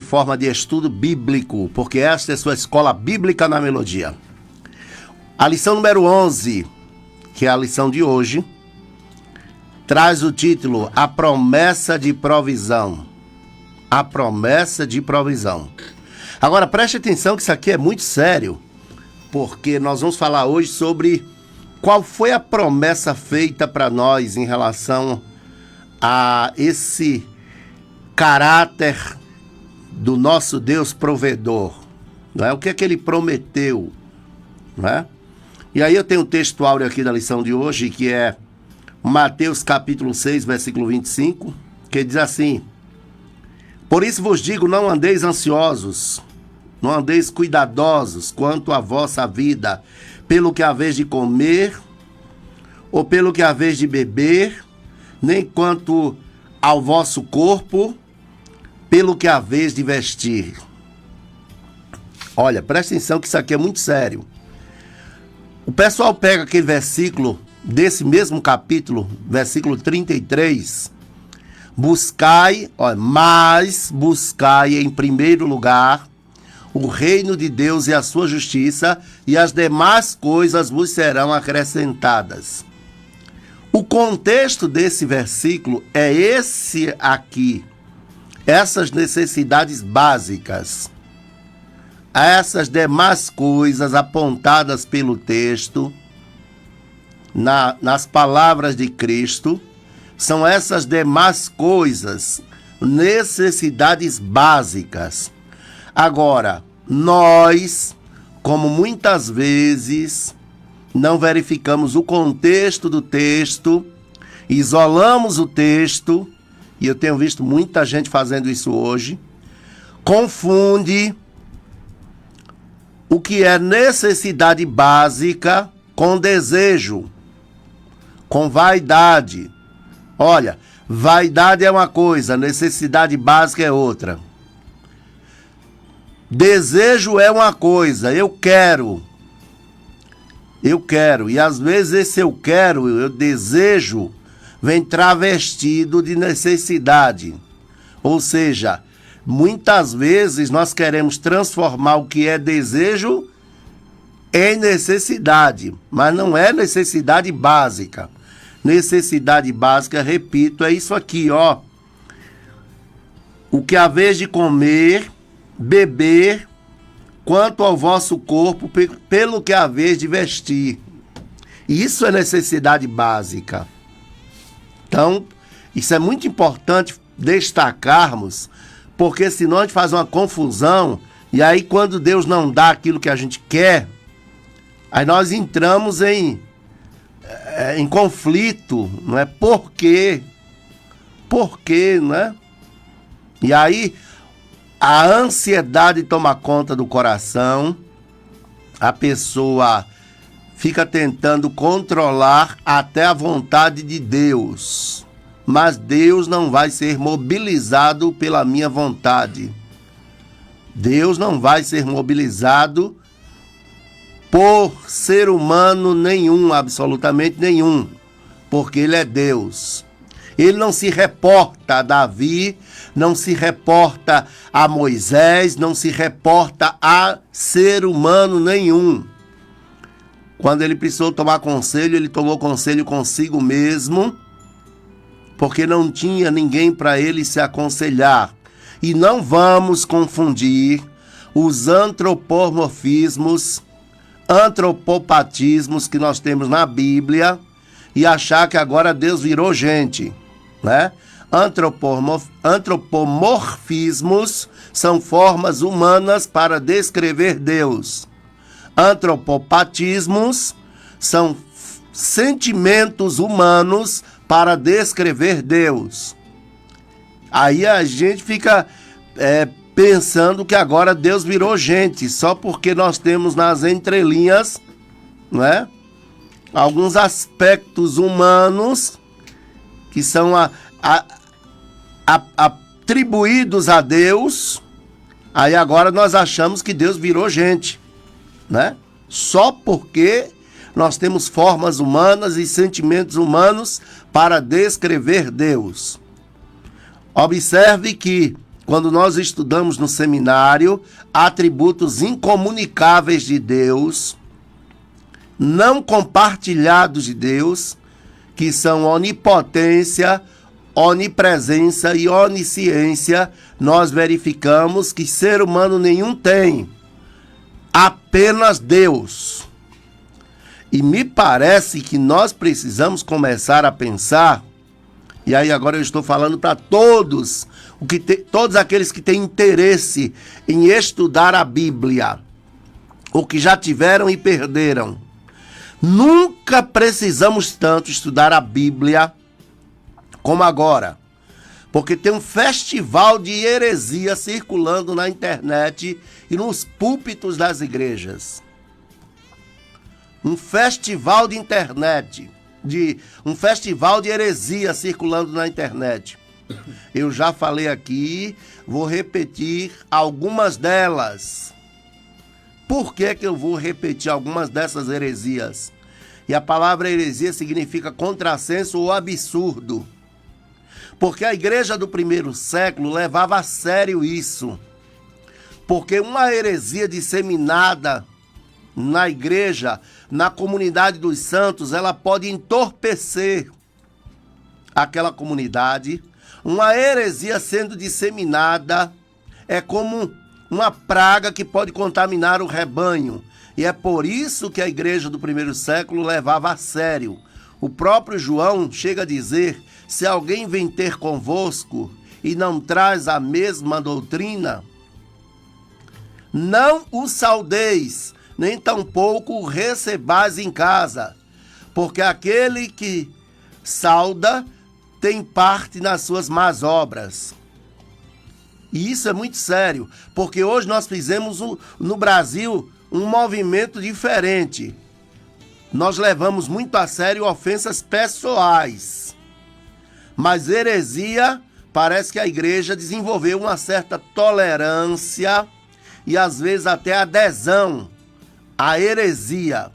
forma de estudo bíblico, porque esta é sua escola bíblica na melodia. A lição número 11, que é a lição de hoje, traz o título A Promessa de Provisão. A Promessa de Provisão. Agora, preste atenção que isso aqui é muito sério, porque nós vamos falar hoje sobre qual foi a promessa feita para nós em relação a esse caráter do nosso Deus provedor, não é? O que é que ele prometeu, não é? E aí eu tenho um texto áureo aqui da lição de hoje, que é Mateus capítulo 6, versículo 25, que diz assim: Por isso vos digo, não andeis ansiosos, não andeis cuidadosos quanto à vossa vida, pelo que haveis de comer, ou pelo que haveis de beber, nem quanto ao vosso corpo, pelo que haveis de vestir. Olha, presta atenção que isso aqui é muito sério. O pessoal pega aquele versículo desse mesmo capítulo, versículo 33, mas buscai em primeiro lugar o reino de Deus e a sua justiça, e as demais coisas vos serão acrescentadas. O contexto desse versículo é esse aqui, essas necessidades básicas. Essas demais coisas apontadas pelo texto, nas palavras de Cristo, são essas demais coisas, necessidades básicas. Agora, nós, como muitas vezes não verificamos o contexto do texto, isolamos o texto, e eu tenho visto muita gente fazendo isso hoje, confunde o que é necessidade básica com desejo, com vaidade. Olha, vaidade é uma coisa, necessidade básica é outra. Desejo é uma coisa, eu quero, e às vezes esse eu quero, eu desejo, vem travestido de necessidade. Ou seja, muitas vezes nós queremos transformar o que é desejo em necessidade, mas não é necessidade básica. Necessidade básica, repito, é isso aqui, ó. O que haveis de comer, beber, quanto ao vosso corpo, pelo que haveis de vestir. Isso é necessidade básica. Então, isso é muito importante destacarmos, porque senão a gente faz uma confusão, e aí quando Deus não dá aquilo que a gente quer, aí nós entramos em conflito, não é? Por quê? Por quê, não é? E aí a ansiedade toma conta do coração, a pessoa fica tentando controlar até a vontade de Deus. Mas Deus não vai ser mobilizado pela minha vontade. Deus não vai ser mobilizado por ser humano nenhum, absolutamente nenhum, porque Ele é Deus. Ele não se reporta a Davi, não se reporta a Moisés, não se reporta a ser humano nenhum. Quando ele precisou tomar conselho, ele tomou conselho consigo mesmo, porque não tinha ninguém para ele se aconselhar. E não vamos confundir os antropomorfismos, antropopatismos que nós temos na Bíblia e achar que agora Deus virou gente, né? Antropomorfismos são formas humanas para descrever Deus. Antropopatismos são sentimentos humanos para descrever Deus. Aí a gente fica pensando que agora Deus virou gente, só porque nós temos nas entrelinhas, não é? Alguns aspectos humanos que são atribuídos a Deus, aí agora nós achamos que Deus virou gente, né? Só porque nós temos formas humanas e sentimentos humanos para descrever Deus. Observe que quando nós estudamos no seminário, atributos incomunicáveis de Deus, não compartilhados de Deus, que são onipotência, onipresença e onisciência, nós verificamos que ser humano nenhum tem, apenas Deus. E me parece que nós precisamos começar a pensar, e aí agora eu estou falando para todos, todos aqueles que têm interesse em estudar a Bíblia, ou que já tiveram e perderam. Nunca precisamos tanto estudar a Bíblia como agora, porque tem um festival de heresia circulando na internet e nos púlpitos das igrejas. Um festival de internet, um festival de heresia circulando na internet. Eu já falei aqui, vou repetir algumas delas. Por que eu vou repetir algumas dessas heresias? E a palavra heresia significa contrassenso ou absurdo. Porque a igreja do primeiro século levava a sério isso. Porque uma heresia disseminada na igreja, na comunidade dos santos, ela pode entorpecer aquela comunidade. Uma heresia sendo disseminada é como uma praga que pode contaminar o rebanho. E é por isso que a igreja do primeiro século levava a sério. O próprio João chega a dizer: se alguém vem ter convosco e não traz a mesma doutrina, não o saudeis, nem tampouco o recebais em casa, porque aquele que sauda tem parte nas suas más obras. E isso é muito sério, porque hoje nós fizemos no Brasil um movimento diferente. Nós levamos muito a sério ofensas pessoais. Mas heresia, parece que a igreja desenvolveu uma certa tolerância e às vezes até adesão à heresia.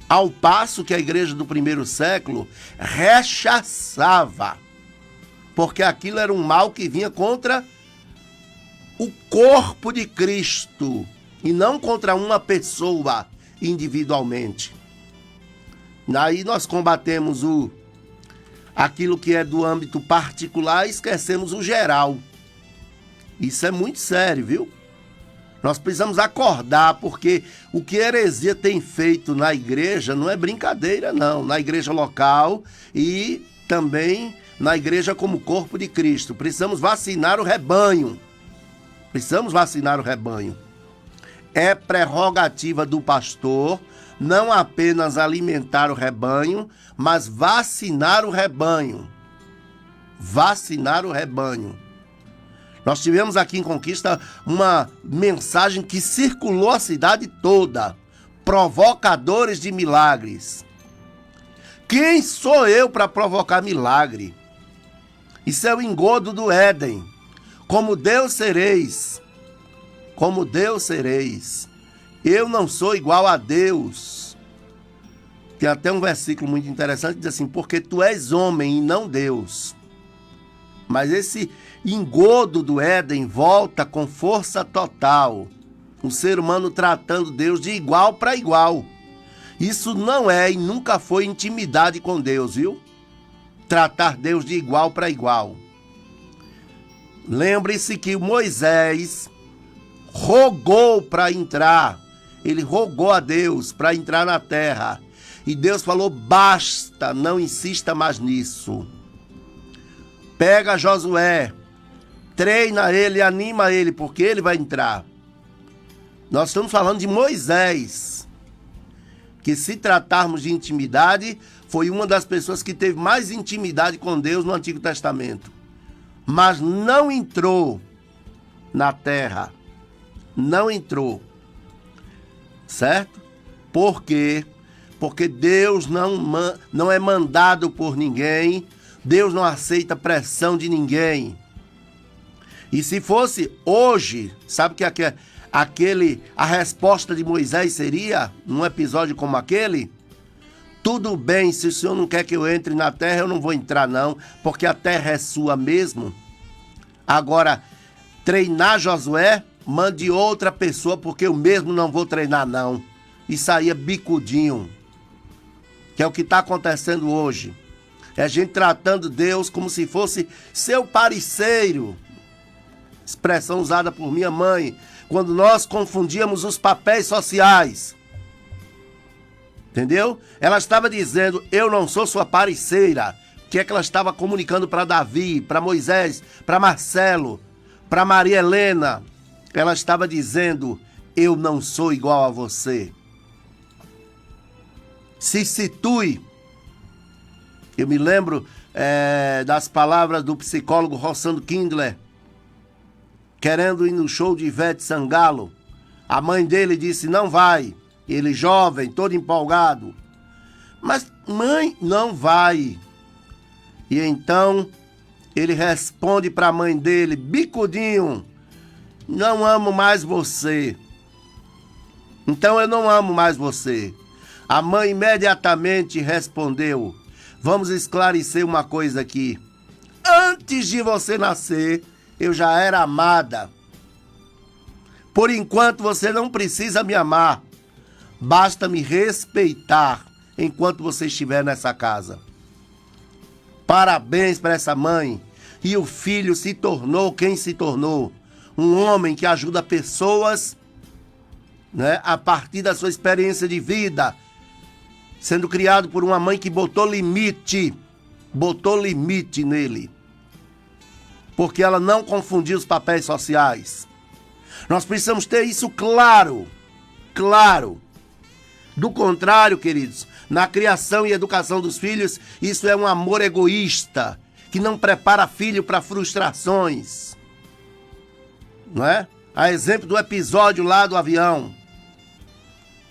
Ao passo que a igreja do primeiro século rechaçava, porque aquilo era um mal que vinha contra o corpo de Cristo e não contra uma pessoa individualmente. Daí nós combatemos aquilo que é do âmbito particular e esquecemos o geral. Isso é muito sério, viu? Nós precisamos acordar, porque o que a heresia tem feito na igreja não é brincadeira, não. Na igreja local e também na igreja como corpo de Cristo. Precisamos vacinar o rebanho. Precisamos vacinar o rebanho. É prerrogativa do pastor não apenas alimentar o rebanho, mas vacinar o rebanho. Vacinar o rebanho. Nós tivemos aqui em Conquista uma mensagem que circulou a cidade toda. Provocadores de milagres. Quem sou eu para provocar milagre? Isso é o engodo do Éden. Como Deus sereis. Como Deus sereis. Eu não sou igual a Deus. Tem até um versículo muito interessante que diz assim: porque tu és homem e não Deus. Mas esse engodo do Éden volta com força total. O ser humano tratando Deus de igual para igual. Isso não é e nunca foi intimidade com Deus, viu? Tratar Deus de igual para igual. Lembre-se que Moisés rogou para entrar. Ele rogou a Deus para entrar na terra. E Deus falou: basta, não insista mais nisso. Pega Josué, treina ele, anima ele, porque ele vai entrar. Nós estamos falando de Moisés, que, se tratarmos de intimidade, foi uma das pessoas que teve mais intimidade com Deus no Antigo Testamento. Mas não entrou na terra. Não entrou. Certo? Por quê? Porque Deus não é mandado por ninguém. Deus não aceita pressão de ninguém. E se fosse hoje, sabe que a resposta de Moisés seria, num episódio como aquele: tudo bem, se o senhor não quer que eu entre na terra, eu não vou entrar não, porque a terra é sua mesmo. Agora, treinar Josué, mande outra pessoa, porque eu mesmo não vou treinar, não. E saía bicudinho, que é o que está acontecendo hoje. É a gente tratando Deus como se fosse seu parceiro. Expressão usada por minha mãe, quando nós confundíamos os papéis sociais. Entendeu? Ela estava dizendo, eu não sou sua parceira. O que é que ela estava comunicando para Davi, para Moisés, para Marcelo, para Maria Helena? Ela estava dizendo, eu não sou igual a você. Se situe. Eu me lembro das palavras do psicólogo Rossando Kindler, querendo ir no show de Ivete Sangalo. A mãe dele disse, não vai. Ele jovem, todo empolgado. Mas mãe, não vai. E então ele responde para a mãe dele, bicudinho, não amo mais você. Então eu não amo mais você. A mãe imediatamente respondeu, vamos esclarecer uma coisa aqui. Antes de você nascer, eu já era amada. Por enquanto você não precisa me amar. Basta me respeitar enquanto você estiver nessa casa. Parabéns para essa mãe. E o filho se tornou quem se tornou. Um homem que ajuda pessoas, né, a partir da sua experiência de vida. Sendo criado por uma mãe que botou limite nele. Porque ela não confundiu os papéis sociais. Nós precisamos ter isso claro. Do contrário, queridos, na criação e educação dos filhos, isso é um amor egoísta, que não prepara filho para frustrações. Não é? A exemplo do episódio lá do avião.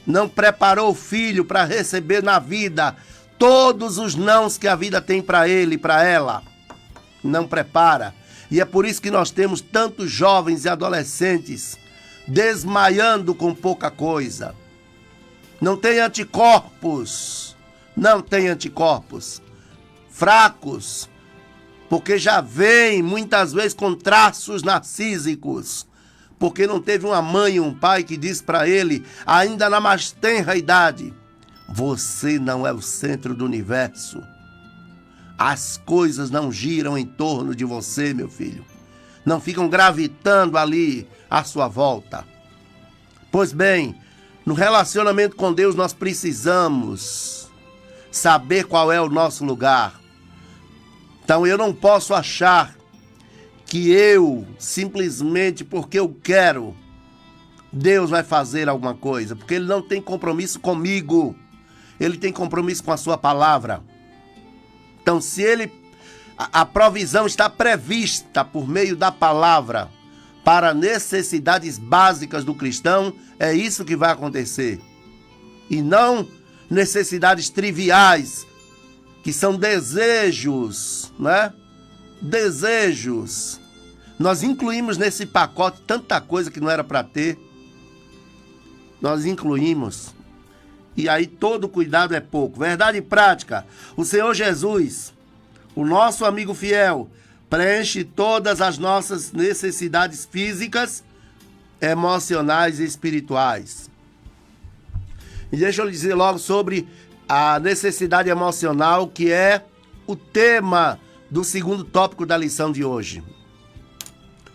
Não preparou o filho para receber na vida todos os nãos que a vida tem para ele e para ela. Não prepara. E é por isso que nós temos tantos jovens e adolescentes desmaiando com pouca coisa. Não tem anticorpos. Fracos. Porque já vem muitas vezes com traços narcísicos. Porque não teve uma mãe e um pai que disse para ele, ainda na mais tenra idade, você não é o centro do universo. As coisas não giram em torno de você, meu filho. Não ficam gravitando ali à sua volta. Pois bem, no relacionamento com Deus nós precisamos saber qual é o nosso lugar. Então eu não posso achar que eu, simplesmente porque eu quero, Deus vai fazer alguma coisa. Porque Ele não tem compromisso comigo. Ele tem compromisso com a sua palavra. Então se a provisão está prevista por meio da palavra para necessidades básicas do cristão, é isso que vai acontecer. E não necessidades triviais, que são desejos, né? Desejos. Nós incluímos nesse pacote tanta coisa que não era para ter. Nós incluímos. E aí todo cuidado é pouco. Verdade prática. O Senhor Jesus, o nosso amigo fiel, preenche todas as nossas necessidades físicas, emocionais e espirituais. E deixa eu dizer logo sobre a necessidade emocional, que é o tema do segundo tópico da lição de hoje.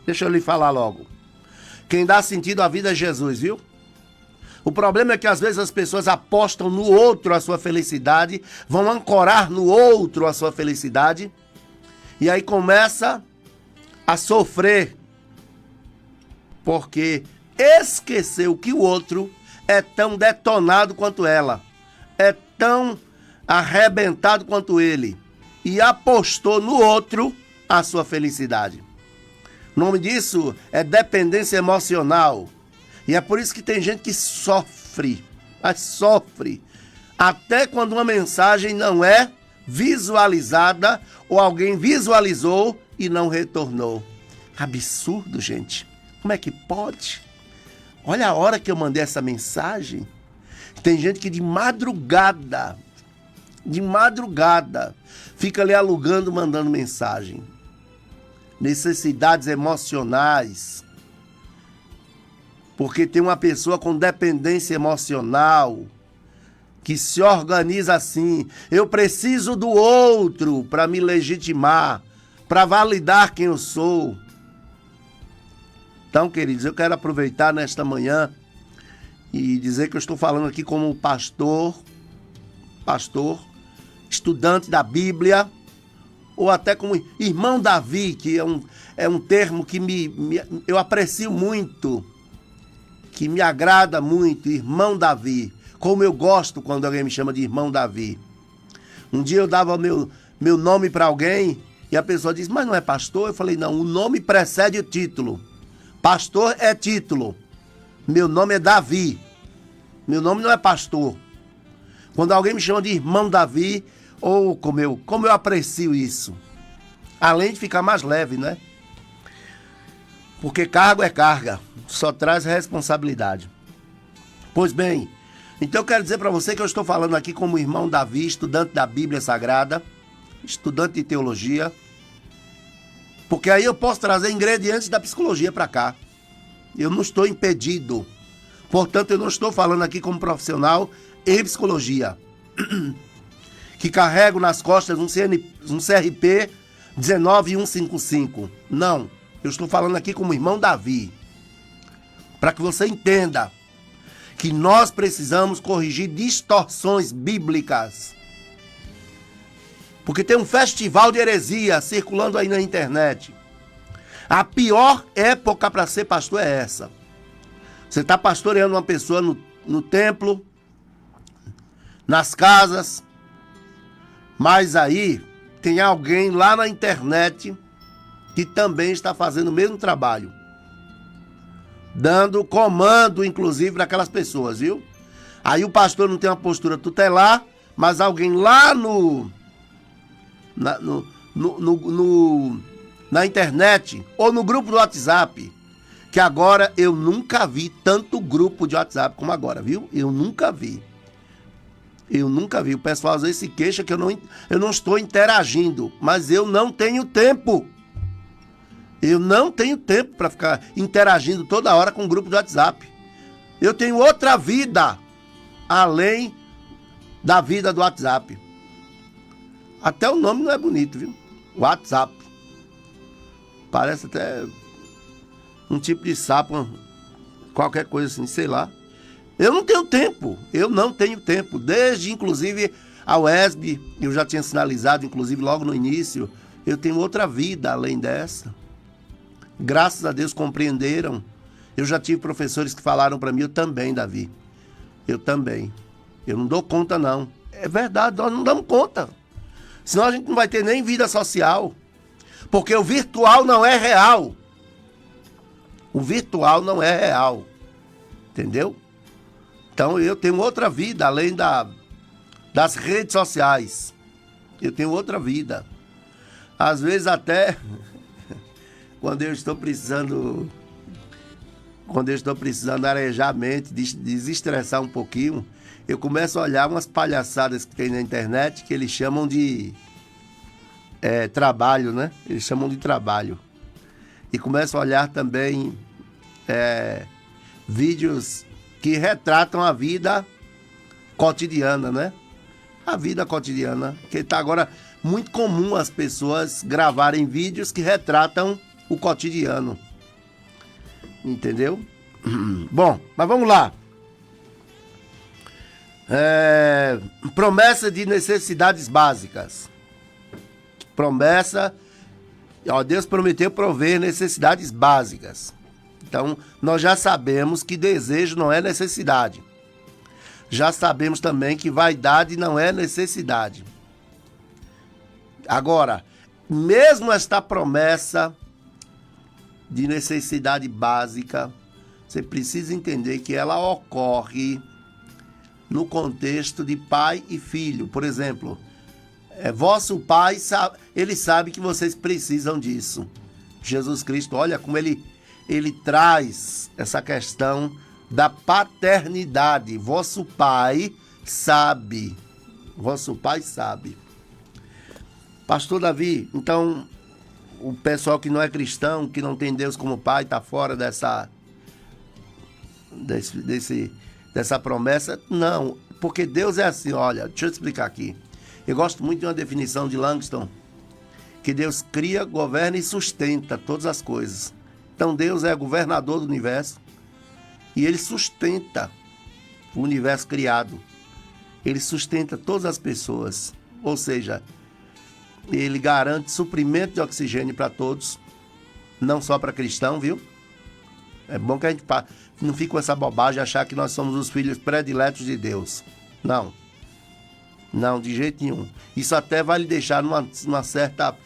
Deixa eu lhe falar logo. Quem dá sentido à vida é Jesus, viu? O problema é que às vezes as pessoas apostam no outro a sua felicidade, vão ancorar no outro a sua felicidade, e aí começa a sofrer, porque esqueceu que o outro é tão detonado quanto ela, é tão arrebentado quanto ele, e apostou no outro a sua felicidade. O nome disso é dependência emocional. E é por isso que tem gente que sofre, mas sofre, até quando uma mensagem não é visualizada ou alguém visualizou e não retornou. Absurdo, gente. Como é que pode? Olha a hora que eu mandei essa mensagem. Tem gente que de madrugada, fica ali alugando, mandando mensagem. necessidades emocionais. Porque tem uma pessoa com dependência emocional que se organiza assim: eu preciso do outro para me legitimar, para validar quem eu sou. Então, queridos, eu quero aproveitar nesta manhã e dizer que eu estou falando aqui como pastor, estudante da Bíblia, ou até como irmão Davi, que é um termo que eu aprecio muito, que me agrada muito, irmão Davi. Como eu gosto quando alguém me chama de irmão Davi. Um dia eu dava meu nome para alguém e a pessoa disse: mas não é pastor? Eu falei: não, o nome precede o título. Pastor é título. Meu nome é Davi. Meu nome não é pastor. Quando alguém me chama de irmão Davi, ou como eu aprecio isso. Além de ficar mais leve, né? Porque cargo é carga, só traz responsabilidade. Pois bem, então eu quero dizer para você que eu estou falando aqui como irmão Davi, estudante da Bíblia Sagrada, estudante de teologia, porque aí eu posso trazer ingredientes da psicologia para cá. Eu não estou impedido. Portanto, eu não estou falando aqui como profissional em psicologia, que carrego nas costas um CRP 19155. Não, eu estou falando aqui como irmão Davi, para que você entenda que nós precisamos corrigir distorções bíblicas. Porque tem um festival de heresia circulando aí na internet. A pior época para ser pastor é essa. Você está pastoreando uma pessoa no templo, nas casas, mas aí tem alguém lá na internet que também está fazendo o mesmo trabalho, dando comando, inclusive, para aquelas pessoas, viu? Aí o pastor não tem uma postura tutelar, mas alguém lá na internet ou no grupo do WhatsApp, que agora eu nunca vi tanto grupo de WhatsApp como agora, viu? Eu nunca vi. O pessoal às vezes se queixa que eu não estou interagindo, mas eu não tenho tempo. Eu não tenho tempo para ficar interagindo toda hora com um grupo de WhatsApp. Eu tenho outra vida além da vida do WhatsApp. Até o nome não é bonito, viu? WhatsApp. Parece até um tipo de sapo, qualquer coisa assim, sei lá. Eu não tenho tempo. Desde, inclusive, a UESB, eu já tinha sinalizado, inclusive, logo no início, eu tenho outra vida além dessa. Graças a Deus compreenderam. Eu já tive professores que falaram para mim: eu também, Davi. Eu também. Eu não dou conta, não. É verdade, nós não damos conta. Senão a gente não vai ter nem vida social. Porque o virtual não é real. O virtual não é real. Entendeu? Então eu tenho outra vida além das redes sociais. Eu tenho outra vida. Às vezes até quando eu estou precisando arejar a mente, desestressar um pouquinho, eu começo a olhar umas palhaçadas que tem na internet que eles chamam de trabalho, né? Eles chamam de trabalho. E começo a olhar também vídeos que retratam a vida cotidiana, né? A vida cotidiana, que está agora muito comum as pessoas gravarem vídeos que retratam o cotidiano. Entendeu? Bom, mas vamos lá. Promessa de necessidades básicas. Promessa, Deus prometeu prover necessidades básicas. Então, nós já sabemos que desejo não é necessidade. Já sabemos também que vaidade não é necessidade. Agora, mesmo esta promessa de necessidade básica, você precisa entender que ela ocorre no contexto de pai e filho. Por exemplo, vosso pai, ele sabe que vocês precisam disso. Jesus Cristo, olha como ele traz essa questão da paternidade. Vosso pai sabe. Vosso pai sabe. Pastor Davi, então, o pessoal que não é cristão, que não tem Deus como pai, está fora dessa promessa. Não, porque Deus é assim, olha, deixa eu te explicar aqui. Eu gosto muito de uma definição de Langston, que Deus cria, governa e sustenta todas as coisas. Então Deus é governador do universo e Ele sustenta o universo criado. Ele sustenta todas as pessoas, ou seja, Ele garante suprimento de oxigênio para todos, não só para cristão, viu? É bom que a gente não fique com essa bobagem de achar que nós somos os filhos prediletos de Deus. Não. Não, de jeito nenhum. Isso até vai lhe deixar numa certa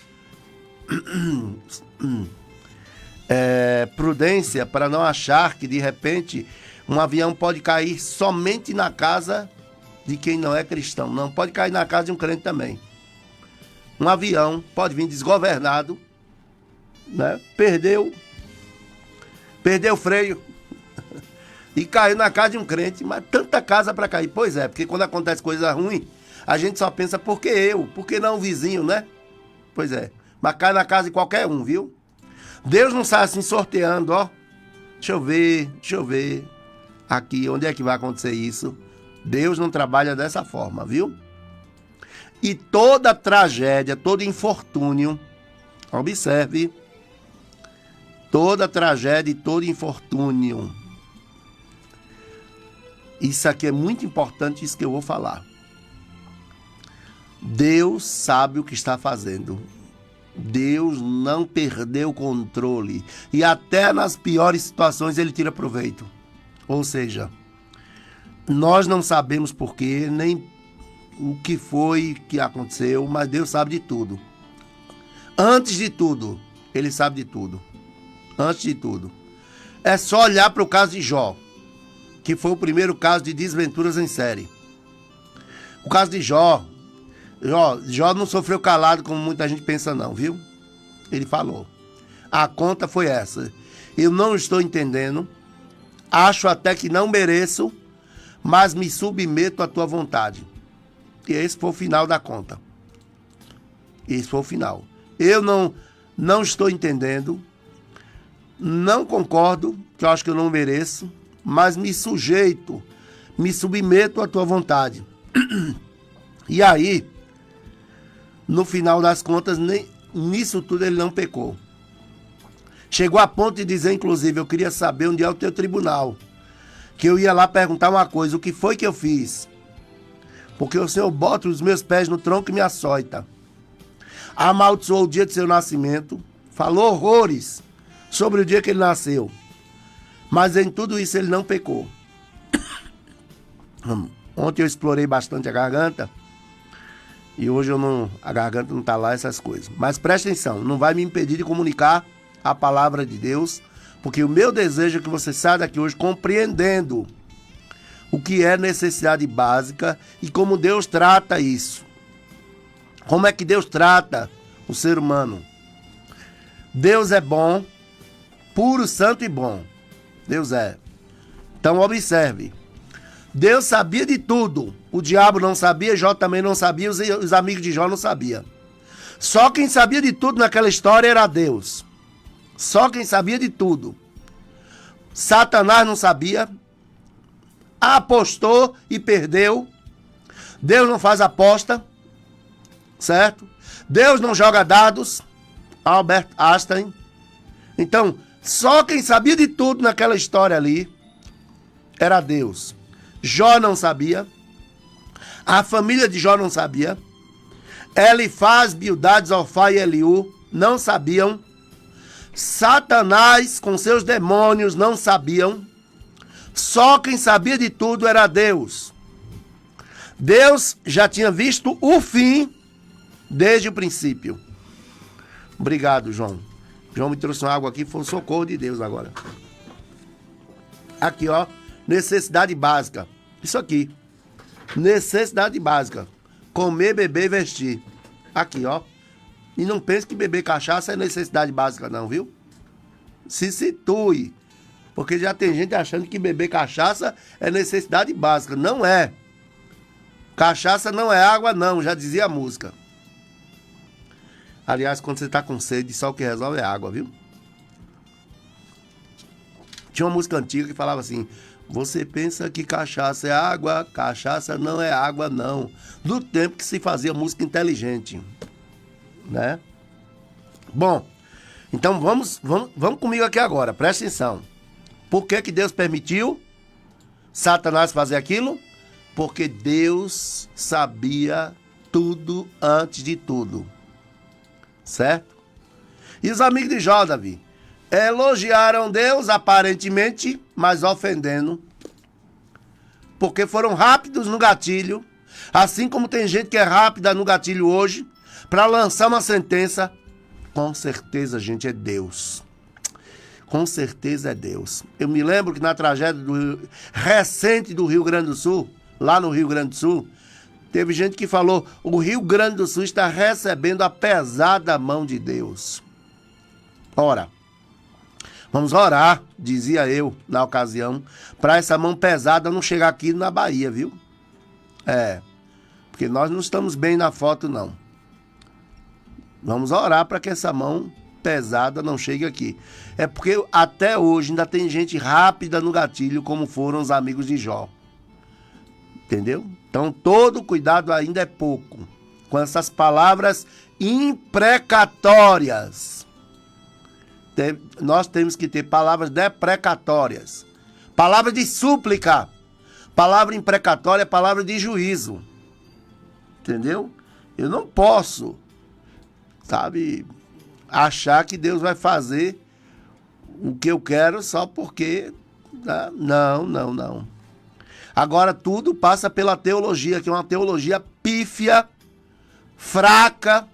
prudência para não achar que, de repente, um avião pode cair somente na casa de quem não é cristão. Não, pode cair na casa de um crente também. Um avião pode vir desgovernado, né? Perdeu o freio e caiu na casa de um crente, mas tanta casa para cair. Pois é, porque quando acontece coisa ruim, a gente só pensa, por que não o vizinho, né? Pois é, mas cai na casa de qualquer um, viu? Deus não sai assim sorteando, ó. Deixa eu ver aqui, onde é que vai acontecer isso? Deus não trabalha dessa forma, viu? E toda tragédia, todo infortúnio, observe, toda tragédia e todo infortúnio, isso aqui é muito importante, isso que eu vou falar. Deus sabe o que está fazendo. Deus não perdeu o controle. E até nas piores situações Ele tira proveito. Ou seja, nós não sabemos porquê, nem o que foi que aconteceu, mas Deus sabe de tudo. Antes de tudo, Ele sabe de tudo. Antes de tudo. É só olhar para o caso de Jó, que foi o primeiro caso de desventuras em série. O caso de Jó não sofreu calado como muita gente pensa não, viu? Ele falou. A conta foi essa. Eu não estou entendendo, acho até que não mereço, mas me submeto à tua vontade. E esse foi o final da conta. Esse foi o final. Eu não estou entendendo, não concordo, que eu acho que eu não mereço, mas me sujeito, me submeto à tua vontade. E aí, no final das contas, nem nisso tudo ele não pecou. Chegou a ponto de dizer, inclusive, eu queria saber onde é o teu tribunal. Que eu ia lá perguntar uma coisa, o que foi que eu fiz? Porque o Senhor bota os meus pés no tronco e me açoita. Amaldiçoou o dia de seu nascimento, falou horrores sobre o dia que ele nasceu. Mas em tudo isso ele não pecou. Ontem eu explorei bastante a garganta. E hoje a garganta não está lá, essas coisas. Mas preste atenção, não vai me impedir de comunicar a palavra de Deus, porque o meu desejo é que você saia daqui hoje compreendendo o que é necessidade básica e como Deus trata isso. Como é que Deus trata o ser humano? Deus é bom, puro, santo e bom. Deus é. Então observe. Deus sabia de tudo. O diabo não sabia, Jó também não sabia, os amigos de Jó não sabiam. Só quem sabia de tudo naquela história era Deus. Só quem sabia de tudo. Satanás não sabia. Apostou e perdeu. Deus não faz aposta. Certo? Deus não joga dados. Albert Einstein. Então, só quem sabia de tudo naquela história ali era Deus. Jó não sabia. A família de Jó não sabia. Elifaz, Bildade, Zofar e Eliú não sabiam. Satanás com seus demônios não sabiam. Só quem sabia de tudo era Deus. Deus já tinha visto o fim desde o princípio. Obrigado, João. João me trouxe uma água aqui, foi um socorro de Deus agora. Aqui, ó. Necessidade básica. Isso aqui. Necessidade básica. Comer, beber e vestir. Aqui, ó. E não pense que beber cachaça é necessidade básica, não, viu? Se situe. Porque já tem gente achando que beber cachaça é necessidade básica. Não é. Cachaça não é água, não. Já dizia a música. Aliás, quando você tá com sede, só o que resolve é água, viu? Tinha uma música antiga que falava assim: você pensa que cachaça é água, cachaça não é água, não. Do tempo que se fazia música inteligente, né? Bom, então vamos comigo aqui agora, presta atenção. Por que que Deus permitiu Satanás fazer aquilo? Porque Deus sabia tudo antes de tudo, certo? E os amigos de Jó, Davi, elogiaram Deus aparentemente, mas ofendendo, porque foram rápidos no gatilho, assim como tem gente que é rápida no gatilho hoje, para lançar uma sentença. Com certeza, gente, é Deus. Com certeza é Deus. Eu me lembro que na tragédia recente do Rio Grande do Sul, lá no Rio Grande do Sul, teve gente que falou: o Rio Grande do Sul está recebendo a pesada mão de Deus. Ora, vamos orar, dizia eu na ocasião, para essa mão pesada não chegar aqui na Bahia, viu? Porque nós não estamos bem na foto, não. Vamos orar para que essa mão pesada não chegue aqui. É porque até hoje ainda tem gente rápida no gatilho, como foram os amigos de Jó. Entendeu? Então todo cuidado ainda é pouco com essas palavras imprecatórias. Nós temos que ter palavras deprecatórias. Palavra de súplica. Palavra imprecatória é palavra de juízo. Entendeu? Eu não posso, sabe, achar que Deus vai fazer o que eu quero só porque... Não. Agora tudo passa pela teologia, que é uma teologia pífia, fraca,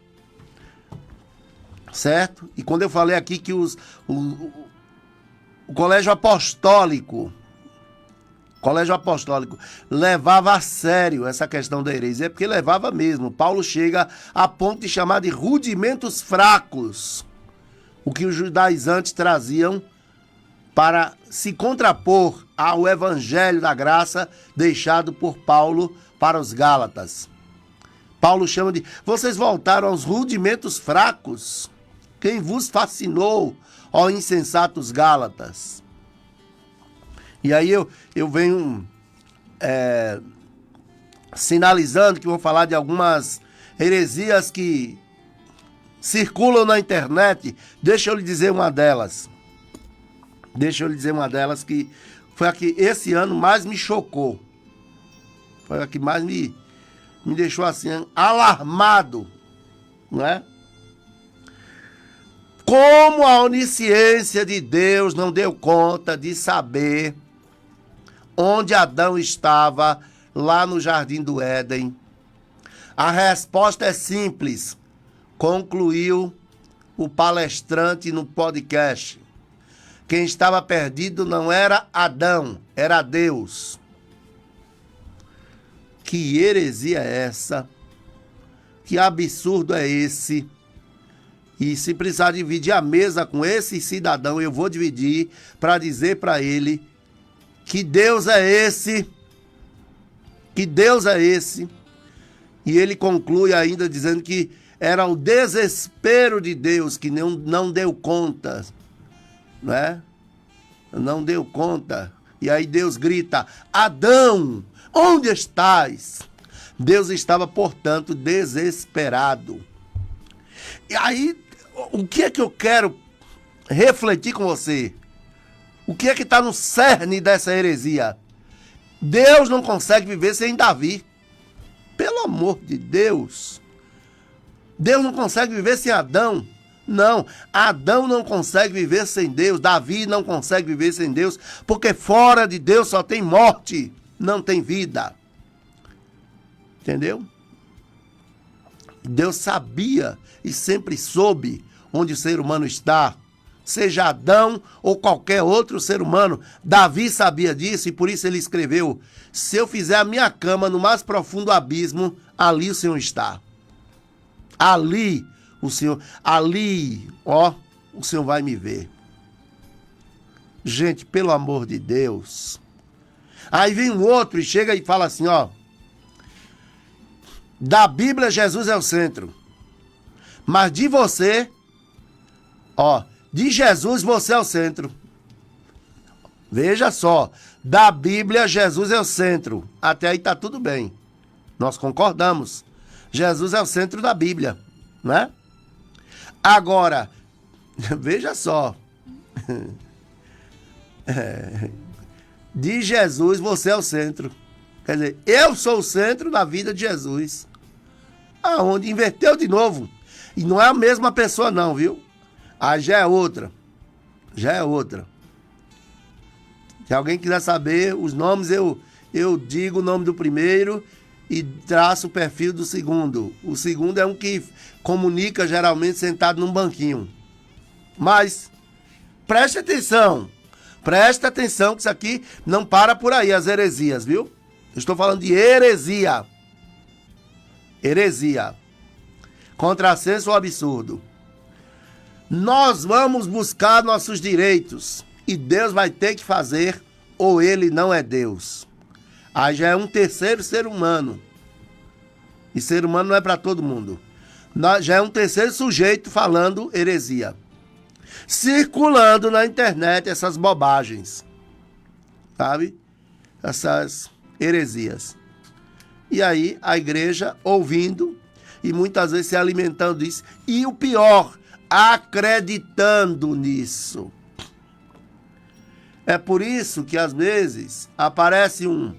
certo? E quando eu falei aqui que o colégio apostólico levava a sério essa questão da heresia, é porque levava mesmo. Paulo chega a ponto de chamar de rudimentos fracos o que os judaizantes traziam para se contrapor ao evangelho da graça deixado por Paulo para os Gálatas. Paulo chama de: vocês voltaram aos rudimentos fracos. Quem vos fascinou, ó insensatos Gálatas? E aí eu venho sinalizando que vou falar de algumas heresias que circulam na internet. Deixa eu lhe dizer uma delas. Que foi a que esse ano mais me chocou. Foi a que mais me deixou assim, alarmado, não é? Como a onisciência de Deus não deu conta de saber onde Adão estava lá no Jardim do Éden? A resposta é simples, concluiu o palestrante no podcast. Quem estava perdido não era Adão, era Deus. Que heresia é essa? Que absurdo é esse? E se precisar dividir a mesa com esse cidadão, eu vou dividir para dizer para ele que Deus é esse. Que Deus é esse. E ele conclui ainda dizendo que era o desespero de Deus que não deu conta, né? Não deu conta. E aí Deus grita: Adão, onde estás? Deus estava, portanto, desesperado. E aí, o que é que eu quero refletir com você? O que é que está no cerne dessa heresia? Deus não consegue viver sem Davi. Pelo amor de Deus. Deus não consegue viver sem Adão. Não, Adão não consegue viver sem Deus. Davi não consegue viver sem Deus, porque fora de Deus só tem morte, não tem vida. Entendeu? Deus sabia e sempre soube onde o ser humano está, seja Adão ou qualquer outro ser humano. Davi sabia disso e por isso ele escreveu: se eu fizer a minha cama no mais profundo abismo, ali o Senhor está. Ali o Senhor, o Senhor vai me ver. Gente, pelo amor de Deus. Aí vem um outro e chega e fala assim, da Bíblia Jesus é o centro. Mas de você, de Jesus você é o centro. Veja só, da Bíblia Jesus é o centro. Até aí tá tudo bem. Nós concordamos. Jesus é o centro da Bíblia, né? Agora, veja só. De Jesus você é o centro. Quer dizer, eu sou o centro da vida de Jesus. Aonde inverteu de novo. E não é a mesma pessoa não, viu? Aí já é outra. Já é outra. Se alguém quiser saber os nomes, eu digo o nome do primeiro e traço o perfil do segundo. O segundo é um que comunica geralmente sentado num banquinho. Mas, preste atenção. Preste atenção que isso aqui não para por aí, as heresias, viu? Eu estou falando de heresia. Heresia. Contrassenso ou absurdo. Nós vamos buscar nossos direitos e Deus vai ter que fazer ou ele não é Deus. Aí já é um terceiro ser humano. E ser humano não é para todo mundo. Já é um terceiro sujeito falando heresia. Circulando na internet essas bobagens. Sabe? Essas heresias. E aí a igreja ouvindo e muitas vezes se alimentando disso. E o pior, acreditando nisso. É por isso que às vezes aparece um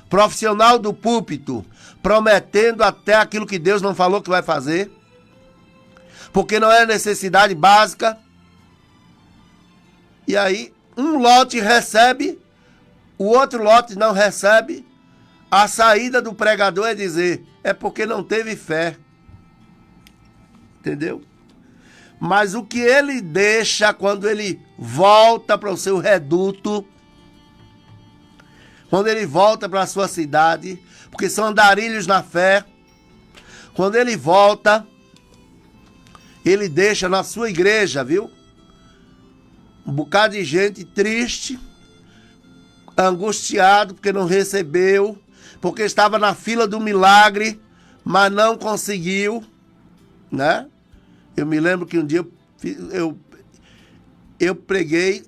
profissional do púlpito prometendo até aquilo que Deus não falou que vai fazer, porque não é necessidade básica. E aí um lote recebe, o outro lote não recebe. A saída do pregador é dizer, é porque não teve fé. Entendeu? Mas o que ele deixa quando ele volta para o seu reduto, quando ele volta para a sua cidade, porque são andarilhos na fé, quando ele volta, ele deixa na sua igreja, viu? Um bocado de gente triste, angustiado porque não recebeu, porque estava na fila do milagre, mas não conseguiu, né? Eu me lembro que um dia eu preguei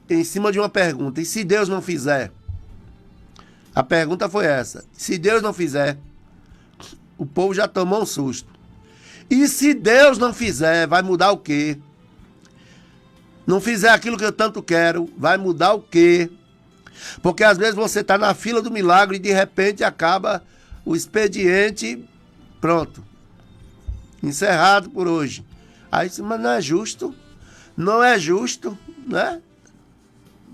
em cima de uma pergunta. E se Deus não fizer? A pergunta foi essa. Se Deus não fizer, o povo já tomou um susto. E se Deus não fizer, vai mudar o quê? Não fizer aquilo que eu tanto quero, vai mudar o quê? Porque às vezes você está na fila do milagre e de repente acaba o expediente, pronto. Encerrado por hoje. Aí, mas não é justo. Não é justo, né?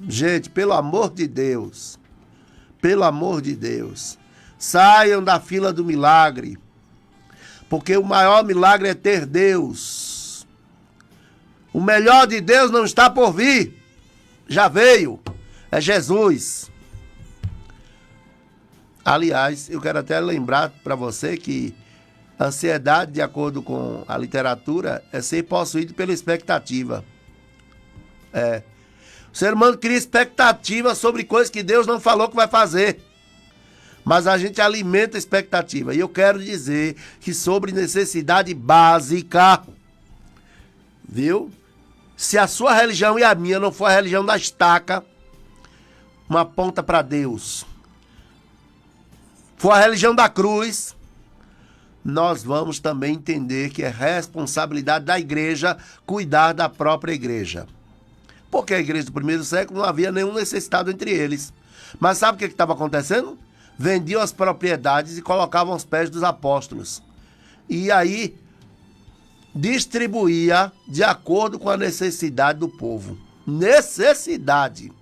Gente, pelo amor de Deus. Pelo amor de Deus. Saiam da fila do milagre. Porque o maior milagre é ter Deus. O melhor de Deus não está por vir. Já veio. É Jesus. Aliás, eu quero até lembrar para você que a ansiedade, de acordo com a literatura, é ser possuído pela expectativa. O ser humano cria expectativa sobre coisas que Deus não falou que vai fazer. Mas a gente alimenta a expectativa. E eu quero dizer que sobre necessidade básica, viu? Se a sua religião e a minha não for a religião da estaca, uma ponta para Deus, for a religião da cruz, nós vamos também entender que é responsabilidade da igreja cuidar da própria igreja. Porque a igreja do primeiro século não havia nenhum necessitado entre eles. Mas sabe o que estava acontecendo? Vendiam as propriedades e colocavam aos pés dos apóstolos. E aí distribuía de acordo com a necessidade do povo. Necessidade.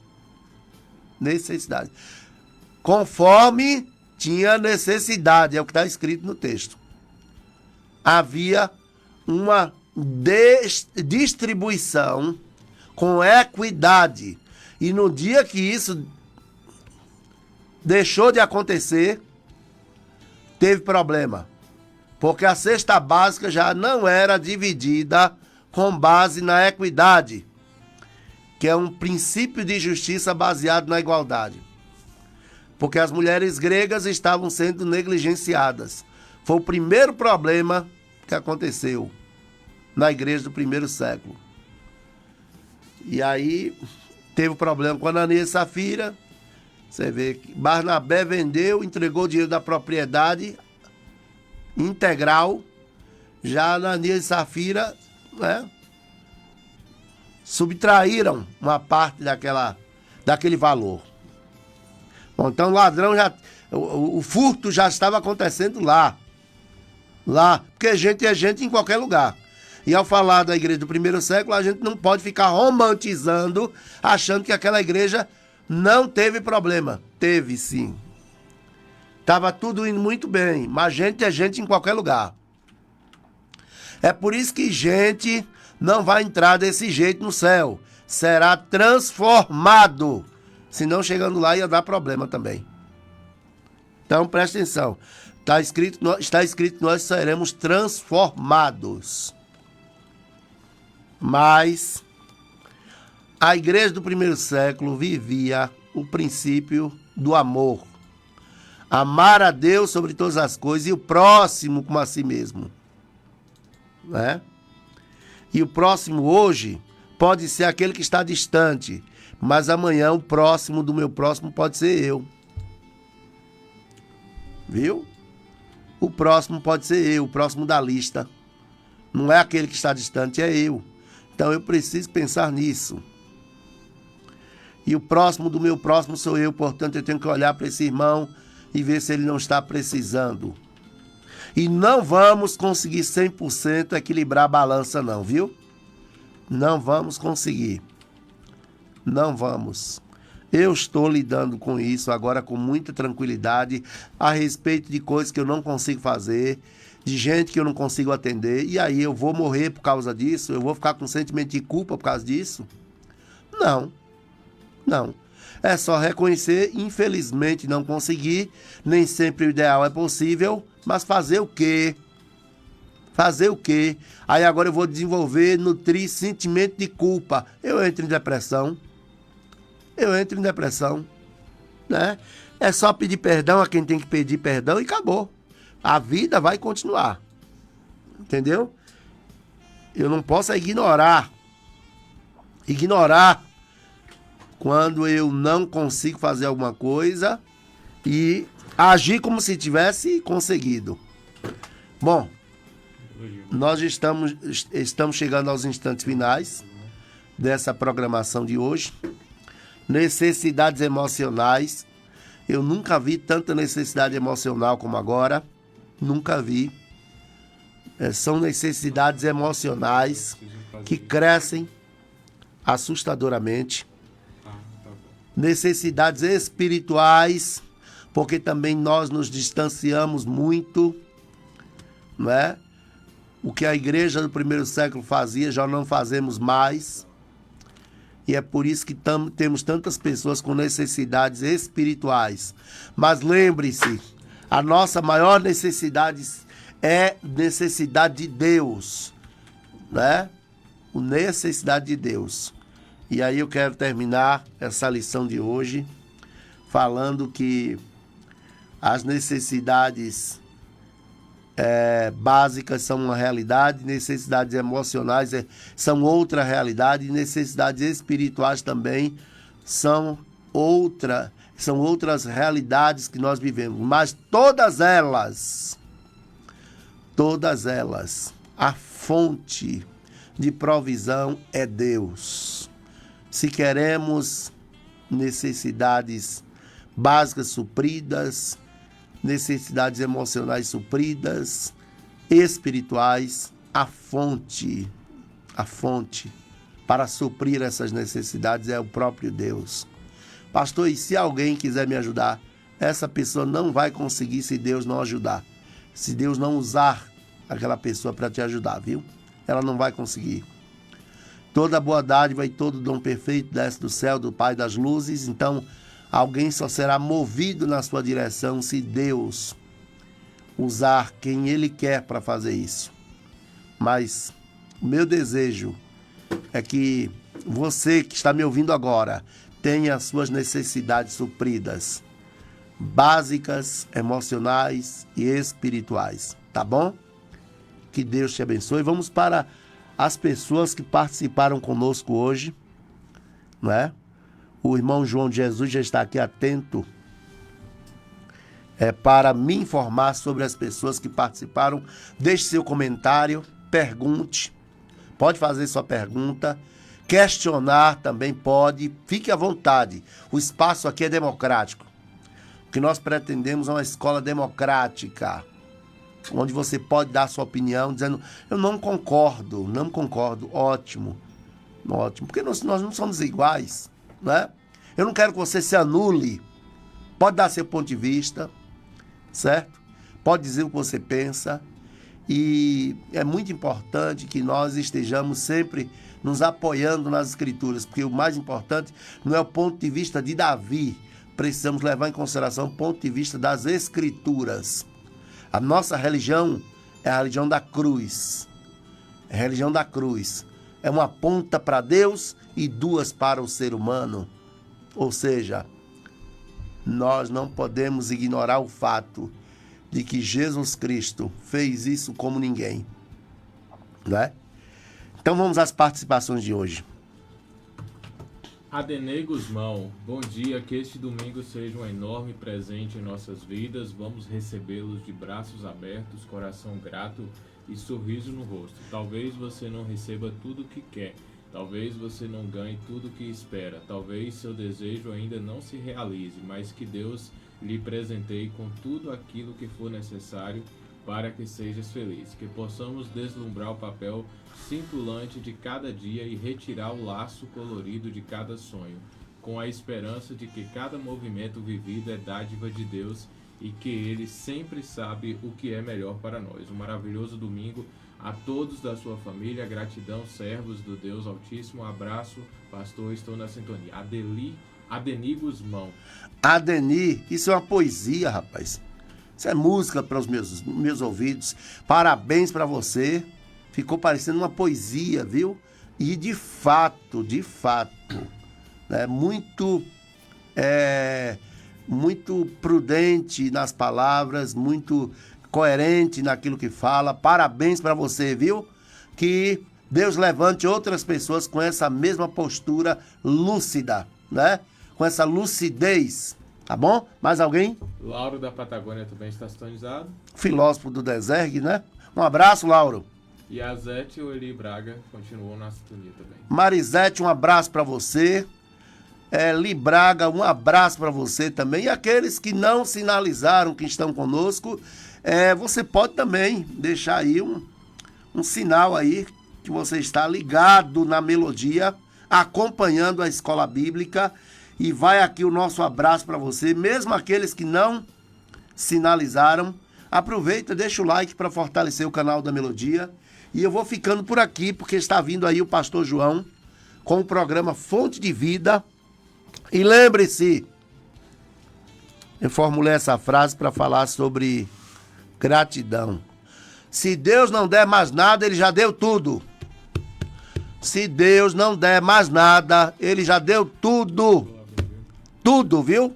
Conforme tinha necessidade, é o que está escrito no texto. Havia uma distribuição com equidade. E no dia que isso deixou de acontecer, teve problema. Porque a cesta básica já não era dividida com base na equidade, que é um princípio de justiça baseado na igualdade. Porque as mulheres gregas estavam sendo negligenciadas. Foi o primeiro problema que aconteceu. na igreja do primeiro século. E aí teve problema com Ananias e Safira. Você vê que Barnabé vendeu, entregou o dinheiro da propriedade integral. Já Ananias e Safira, né, subtraíram uma parte daquele valor. Bom, então o furto já estava acontecendo lá, porque gente é gente em qualquer lugar. E ao falar da igreja do primeiro século, a gente não pode ficar romantizando, achando que aquela igreja não teve problema. Teve sim. Estava tudo indo muito bem, mas gente é gente em qualquer lugar. É por isso que gente não vai entrar desse jeito no céu. Será transformado. Senão, chegando lá, ia dar problema também. Então, presta atenção. Está escrito que nós seremos transformados. Mas a igreja do primeiro século vivia o princípio do amor. Amar a Deus sobre todas as coisas e o próximo como a si mesmo. Né? E o próximo hoje pode ser aquele que está distante, mas amanhã o próximo do meu próximo pode ser eu. Viu? O próximo pode ser eu, o próximo da lista. Não é aquele que está distante, é eu. Então eu preciso pensar nisso. E o próximo do meu próximo sou eu, portanto eu tenho que olhar para esse irmão e ver se ele não está precisando. E não vamos conseguir 100% equilibrar a balança não, viu? Não vamos conseguir. Não vamos. Eu estou lidando com isso agora com muita tranquilidade a respeito de coisas que eu não consigo fazer, de gente que eu não consigo atender, e aí eu vou morrer por causa disso? Eu vou ficar com sentimento de culpa por causa disso? Não. Não. É só reconhecer, infelizmente não consegui, nem sempre o ideal é possível, mas fazer o quê? Fazer o quê? Aí agora eu vou desenvolver, nutrir sentimento de culpa. Eu entro em depressão. Né? É só pedir perdão a quem tem que pedir perdão e acabou. A vida vai continuar. Entendeu? Eu não posso ignorar quando eu não consigo fazer alguma coisa e agir como se tivesse conseguido. Bom, nós estamos chegando aos instantes finais dessa programação de hoje. Necessidades emocionais. Eu nunca vi tanta necessidade emocional como agora. Nunca vi. São necessidades emocionais que crescem assustadoramente. Necessidades espirituais, porque também nós nos distanciamos muito, não é? O que a igreja do primeiro século fazia, já não fazemos mais. E é por isso que temos tantas pessoas com necessidades espirituais. Mas lembre-se, a nossa maior necessidade é necessidade de Deus, né? Necessidade de Deus. E aí eu quero terminar essa lição de hoje falando que as necessidades básicas são uma realidade, necessidades emocionais são outra realidade, e necessidades espirituais também são outras realidades que nós vivemos. Mas todas elas, a fonte de provisão é Deus. Se queremos necessidades básicas supridas, necessidades emocionais supridas, espirituais, a fonte para suprir essas necessidades é o próprio Deus. Pastor, e se alguém quiser me ajudar? Essa pessoa não vai conseguir se Deus não ajudar. Se Deus não usar aquela pessoa para te ajudar, viu? Ela não vai conseguir. Toda boa dádiva e todo dom perfeito desce do céu do Pai das luzes. Então, alguém só será movido na sua direção se Deus usar quem Ele quer para fazer isso. Mas o meu desejo é que você que está me ouvindo agora tenha as suas necessidades supridas, básicas, emocionais e espirituais. Tá bom? Que Deus te abençoe. Vamos para as pessoas que participaram conosco hoje, não é? O irmão João de Jesus já está aqui atento para me informar sobre as pessoas que participaram. Deixe seu comentário, pergunte, pode fazer sua pergunta, questionar também pode, fique à vontade. O espaço aqui é democrático. O que nós pretendemos é uma escola democrática, onde você pode dar sua opinião, dizendo, eu não concordo, ótimo, porque nós não somos iguais, né? Eu não quero que você se anule, pode dar seu ponto de vista, certo? Pode dizer o que você pensa, e é muito importante que nós estejamos sempre nos apoiando nas escrituras, porque o mais importante não é o ponto de vista de Davi, precisamos levar em consideração o ponto de vista das escrituras. A nossa religião é a religião da cruz. É a religião da cruz. É uma ponta para Deus e duas para o ser humano. Ou seja, nós não podemos ignorar o fato de que Jesus Cristo fez isso como ninguém. Né? Então vamos às participações de hoje. Adenei Guzmão, bom dia, que este domingo seja um enorme presente em nossas vidas, vamos recebê-los de braços abertos, coração grato e sorriso no rosto. Talvez você não receba tudo o que quer, talvez você não ganhe tudo o que espera, talvez seu desejo ainda não se realize, mas que Deus lhe presenteie com tudo aquilo que for necessário para que sejas feliz, que possamos deslumbrar o papel cintilante de cada dia e retirar o laço colorido de cada sonho, com a esperança de que cada movimento vivido é dádiva de Deus e que Ele sempre sabe o que é melhor para nós. Um maravilhoso domingo a todos da sua família, gratidão, servos do Deus Altíssimo, abraço, pastor, estou na sintonia. Adeni Guzmão. Adeni, isso é uma poesia, rapaz. Isso é música para os meus ouvidos. Parabéns para você. Ficou parecendo uma poesia, viu? E de fato, né? Muito prudente nas palavras, muito coerente naquilo que fala. Parabéns para você, viu? Que Deus levante outras pessoas com essa mesma postura lúcida, né? Com essa lucidez. Tá bom? Mais alguém? Lauro da Patagônia também está sintonizado. Filósofo do Desergue, né? Um abraço, Lauro. E a Zete e o Eli Braga continuam na sintonia também. Marisete, um abraço para você. Eli Braga, um abraço para você também. E aqueles que não sinalizaram que estão conosco, você pode também deixar aí um sinal aí que você está ligado na melodia, acompanhando a escola bíblica. E vai aqui o nosso abraço para você, mesmo aqueles que não sinalizaram. Aproveita, deixa o like para fortalecer o canal da Melodia. E eu vou ficando por aqui, porque está vindo aí o pastor João com o programa Fonte de Vida. E lembre-se, eu formulei essa frase para falar sobre gratidão. Se Deus não der mais nada, Ele já deu tudo. Se Deus não der mais nada, Ele já deu tudo. Tudo, viu?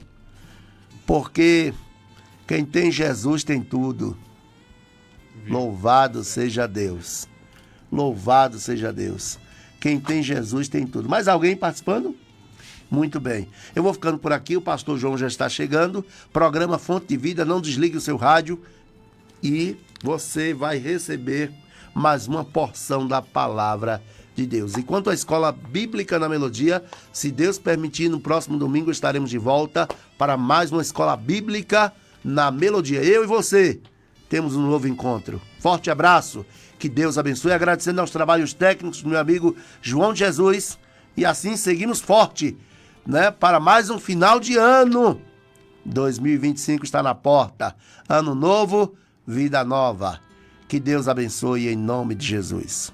Porque quem tem Jesus tem tudo. Louvado seja Deus. Louvado seja Deus. Quem tem Jesus tem tudo. Mais alguém participando? Muito bem. Eu vou ficando por aqui, o pastor João já está chegando. Programa Fonte de Vida, não desligue o seu rádio. E você vai receber mais uma porção da palavra de Deus. E quanto à escola bíblica na Melodia, se Deus permitir, no próximo domingo estaremos de volta para mais uma escola bíblica na Melodia. Eu e você temos um novo encontro. Forte abraço, que Deus abençoe. Agradecendo aos trabalhos técnicos do meu amigo João de Jesus. E assim seguimos forte, né? Para mais um final de ano. 2025 está na porta. Ano novo, vida nova. Que Deus abençoe em nome de Jesus.